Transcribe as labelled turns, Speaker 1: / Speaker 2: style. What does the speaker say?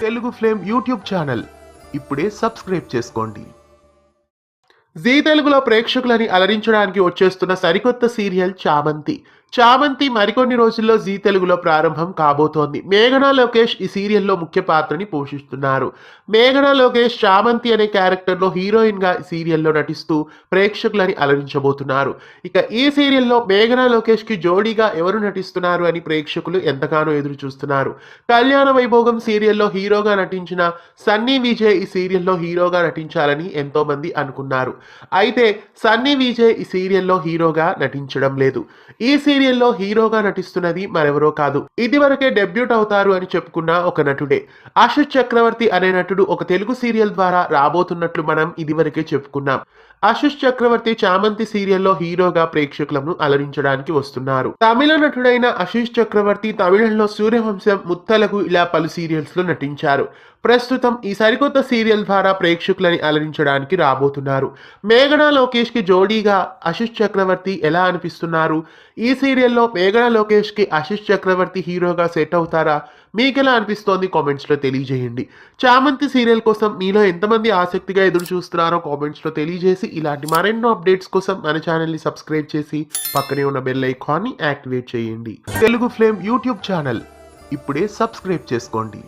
Speaker 1: Telugu flame YouTube channel ఇప్పుడే subscribe చేసుకోండి. G తెలుగులో ప్రేక్షకులని అలరించడానికి వచ్చేస్తున్న సరికొత్త సీరియల్ చామంతి. చామంతి మరికొన్ని రోజుల్లో జీ తెలుగులో ప్రారంభం కాబోతోంది. మేఘనా లోకేష్ ఈ సీరియల్లో ముఖ్య పాత్రని పోషిస్తున్నారు. మేఘనా లోకేష్ చామంతి అనే క్యారెక్టర్లో హీరోయిన్ గా ఈ సీరియల్లో నటిస్తూ ప్రేక్షకులని అలరించబోతున్నారు. ఇక ఈ సీరియల్లో మేఘనా లోకేష్ కి జోడీగా ఎవరు నటిస్తున్నారు అని ప్రేక్షకులు ఎంతగానో ఎదురు చూస్తున్నారు. కళ్యాణ వైభోగం సీరియల్లో హీరోగా నటించిన సన్నీ విజయ్ ఈ సీరియల్లో హీరోగా నటించాలని ఎంతో మంది అనుకున్నారు. అయితే సన్నీ విజయ్ ఈ సీరియల్లో హీరోగా నటించడం లేదు. ఈ సీరియల్లో హీరోగా నటిస్తున్నది మరెవరో కాదు, ఇదివరకే డెబ్యూట్ అవుతారు అని చెప్పుకున్న ఒక నటుడే. ఆశిష్ చక్రవర్తి అనే నటుడు ఒక తెలుగు సీరియల్ ద్వారా రాబోతున్నట్లు మనం ఇదివరకే చెప్పుకున్నాం. ఆశిష్ చక్రవర్తి చామంతి సీరియల్లో హీరోగా ప్రేక్షకులను అలరించడానికి వస్తున్నారు. తమిళ నటుడైన ఆశిష్ చక్రవర్తి తమిళంలో సూర్యవంశం, ముత్తలగు ఇలా పలు సీరియల్స్ లో నటించారు. ప్రస్తుతం ఈ సరికొత్త సీరియల్ ద్వారా ప్రేక్షకులని అలరించడానికి రాబోతున్నారు. మేఘనా లోకేష్ కి జోడీగా ఆశిష్ చక్రవర్తి ఎలా అనిపిస్తున్నారు? ఈ సీరియల్లో మేఘనా లోకేష్ కి ఆశిష్ చక్రవర్తి హీరోగా సెట్ అవుతారా? మీకెలా అనిపిస్తోంది కామెంట్స్ లో తెలియజేయండి. చామంతి సీరియల్ కోసం మీలో ఎంతమంది ఆసక్తిగా ఎదురు చూస్తున్నారో కామెంట్స్ లో తెలియజేసి ఇలాంటి మరెన్నో అప్డేట్స్ కోసం మన ఛానల్ ని సబ్స్క్రైబ్ చేసి పక్కనే ఉన్న బెల్ ఐకాన్ ని యాక్టివేట్ చేయండి. తెలుగు ఫ్లేమ్ యూట్యూబ్ ఛానల్ ఇప్పుడే సబ్స్క్రైబ్ చేసుకోండి.